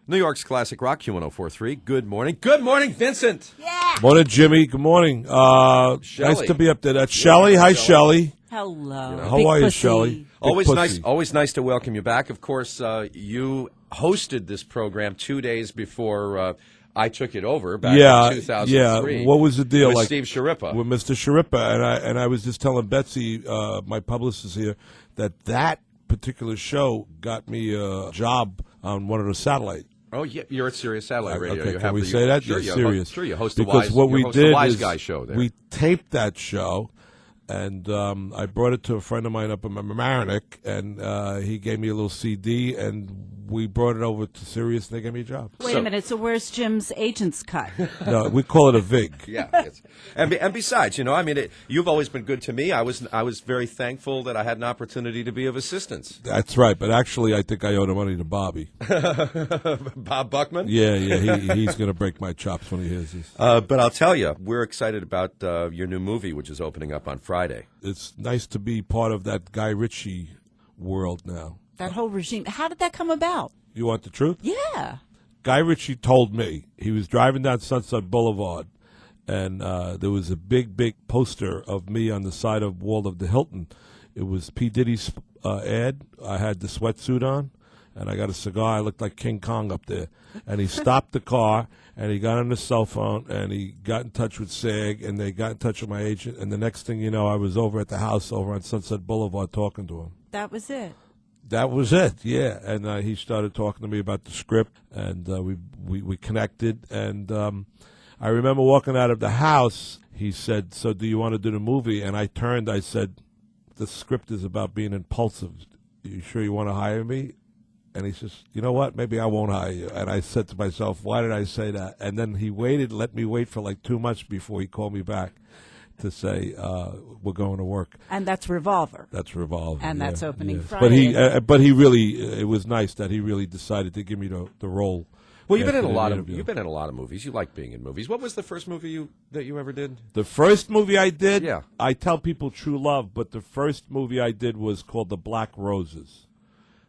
New York's classic rock, Q1043. Good morning. Good morning, Vincent. Yeah. Morning, Jimmy. Good morning. Nice to be up there. That's Shelli. Hi, Shelli. Hello. How are you, Shelli? Always nice to welcome you back. Of course, you hosted this program 2 days before I took it over back in 2003. Yeah. What was the deal? With Steve Sharippa. With Mr. Sharippa, and I was just telling Betsy, my publicist here, that particular show got me a job on one of the satellite. Oh, yeah, you're at Sirius Satellite Radio. Okay, you can we say that? Sure, yes, Sirius. Sure, you host because the Wise Guy show there. We taped that show, and I brought it to a friend of mine up in Mamaroneck, and he gave me a little CD, and we brought it over to Sirius, and they gave me a job. Wait a minute. So where's Jim's agent's cut? No, we call it a VIG. Yeah, and besides, you've always been good to me. I was very thankful that I had an opportunity to be of assistance. That's right, but actually, I think I owe the money to Bobby. Bob Buckman? Yeah, he's going to break my chops when he hears this. But I'll tell you, we're excited about your new movie, which is opening up on Friday. It's nice to be part of that Guy Ritchie world now. That whole regime. How did that come about? You want the truth? Yeah. Guy Ritchie told me he was driving down Sunset Boulevard, and there was a big poster of me on the side of wall of the Hilton. It was P. Diddy's ad. I had the sweatsuit on, and I got a cigar. I looked like King Kong up there. And he stopped the car, and he got on his cell phone, and he got in touch with SAG, and they got in touch with my agent. And the next thing you know, I was over at the house over on Sunset Boulevard talking to him. That was it. That was it, yeah. And he started talking to me about the script, and we connected. And I remember walking out of the house, he said, "So do you want to do the movie?" And I turned, I said, "The script is about being impulsive. Are you sure you want to hire me?" And he says, "You know what, maybe I won't hire you." And I said to myself, why did I say that? And then he let me wait for like 2 months before he called me back to say, we're going to work. And that's Revolver. That's Revolver. And that's opening yes. Friday. But he really, it was nice that he really decided to give me the role. Well, you've been in a lot of movies. You like being in movies. What was the first movie that you ever did? The first movie I did? Yeah. I tell people True Love, but the first movie I did was called The Black Roses.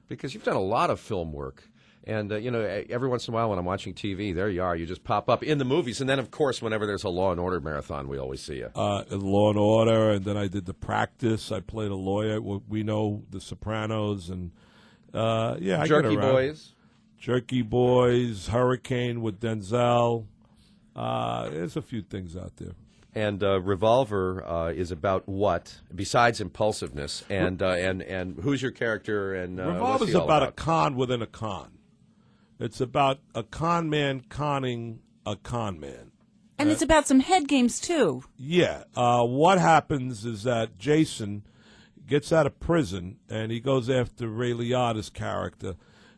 Because you've done a lot of film work. And, every once in a while when I'm watching TV, there you are. You just pop up in the movies. And then, of course, whenever there's a Law & Order marathon, we always see you. Law & Order, and then I did The Practice. I played a lawyer. We know The Sopranos. And, I Jerky Boys. Jerky Boys, Hurricane with Denzel. There's a few things out there. And Revolver is about what besides impulsiveness? And who's your character? And Revolver's about a con within a con. It's about a con man conning a con man. And it's about some head games, too. Yeah. What happens is that Jason gets out of prison, and he goes after Ray Liotta's character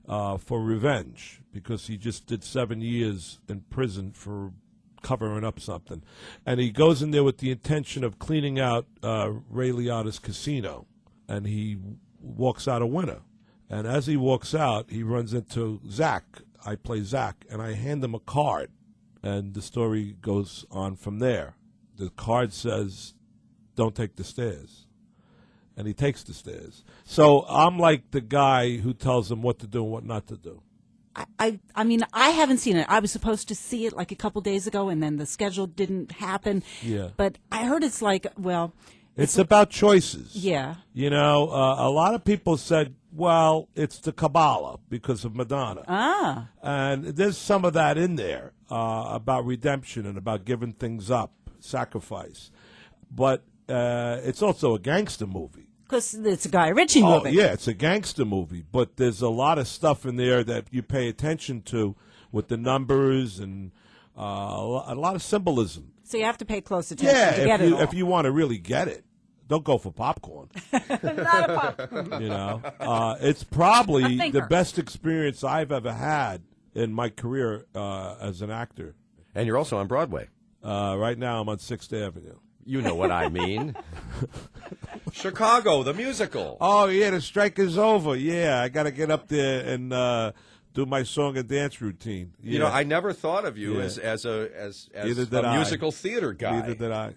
for revenge, because he just did 7 years in prison for covering up something. And he goes in there with the intention of cleaning out Ray Liotta's casino, and he walks out a winner. And as he walks out, he runs into Zach. I play Zach, and I hand him a card, and the story goes on from there. The card says, "Don't take the stairs." And he takes the stairs. So I'm like the guy who tells him what to do and what not to do. I mean, I haven't seen it. I was supposed to see it like a couple days ago, and then the schedule didn't happen. Yeah. But I heard it's like, well... It's about choices. Yeah. A lot of people said, well, it's the Kabbalah because of Madonna. Ah. And there's some of that in there about redemption and about giving things up, sacrifice. But it's also a gangster movie. Because it's a Guy Ritchie movie. Oh, yeah, it's a gangster movie. But there's a lot of stuff in there that you pay attention to with the numbers and a lot of symbolism. So you have to pay close attention to get it all. If you want to really get it. Don't go for popcorn. Not a popcorn. It's probably the best experience I've ever had in my career as an actor. And you're also on Broadway. Right now I'm on 6th Avenue. You know what I mean. Chicago, the musical. Oh, yeah, the strike is over. Yeah, I got to get up there and do my song and dance routine. Yeah. I never thought of you as a musical theater guy. Neither did I.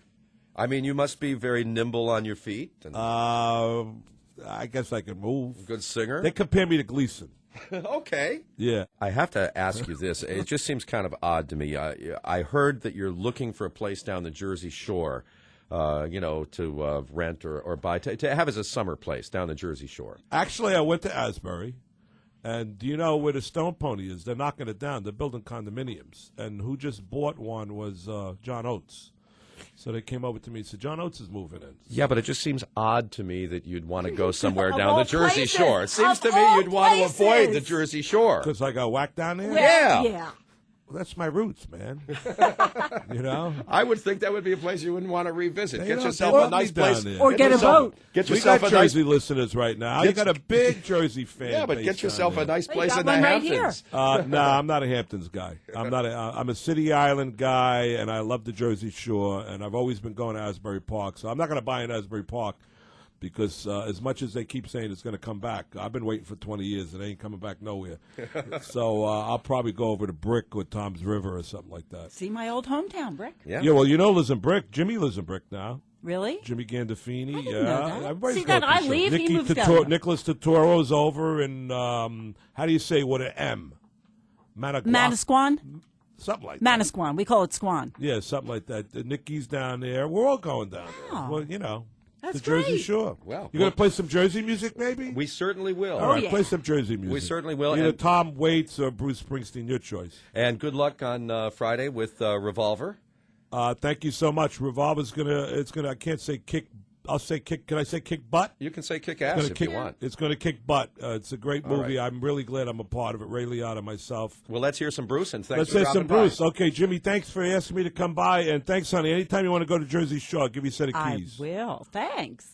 I mean, you must be very nimble on your feet. And I guess I can move. Good singer. They compare me to Gleason. Okay. Yeah. I have to ask you this. It just seems kind of odd to me. I heard that you're looking for a place down the Jersey Shore, to rent or buy, to have as a summer place down the Jersey Shore. Actually, I went to Asbury, and do you know where the Stone Pony is? They're knocking it down. They're building condominiums. And who just bought one was John Oates. So they came over to me and said, John Oates is moving in. Yeah, but it just seems odd to me that you'd want to go somewhere Of down all the Jersey places. Shore. It seems Of to me all you'd want to avoid the places. Jersey Shore. Because I got whacked down there? Yeah. Yeah. Well, that's my roots, man. You know? I would think that would be a place you wouldn't want to revisit. They Get don't- yourself they a love nice me down place. there. Or get a boat. Get We yourself got a nice Jersey listeners right now. You got a big Jersey fan. Yeah, but base get yourself down a there. nice Well, place you in got the one right here. Hamptons. No, I'm not a Hamptons guy. I'm a City Island guy, and I love the Jersey Shore, and I've always been going to Asbury Park. So I'm not going to buy in Asbury Park because as much as they keep saying it's going to come back, I've been waiting for 20 years. It ain't coming back nowhere. So I'll probably go over to Brick or Tom's River or something like that. See my old hometown, Brick. Yeah. Yeah, well, lives in Brick. Jimmy lives in Brick now. Really? Jimmy Gandolfini. I didn't Yeah, know that. everybody's See, going then I through leave, shit. he moves down. Nicholas Totoro's over in how do you say what an M? Manasquan? Something like that. Manasquan. We call it Squan. Yeah, something like that. Nikki's down there. We're all going down there. Oh. Well, That's the Jersey great. Shore. Well, You going to play some Jersey music, maybe? We certainly will. All right, yeah. play some Jersey music. We certainly will, Either and- Tom Waits or Bruce Springsteen, your choice. And good luck on Friday with Revolver. Thank you so much. Revolver's gonna. I can't say kick. I'll say kick. Can I say kick butt? You can say kick It's ass gonna if kick, you want. It's going to kick butt. It's a great All movie. right. I'm really glad I'm a part of it. Ray Liotta, myself. Well, let's hear some Bruce, and thanks Let's for say dropping some by. Bruce. Okay, Jimmy, thanks for asking me to come by, and thanks, honey. Anytime you want to go to Jersey Shore, I'll give you a set of I keys. will. Thanks.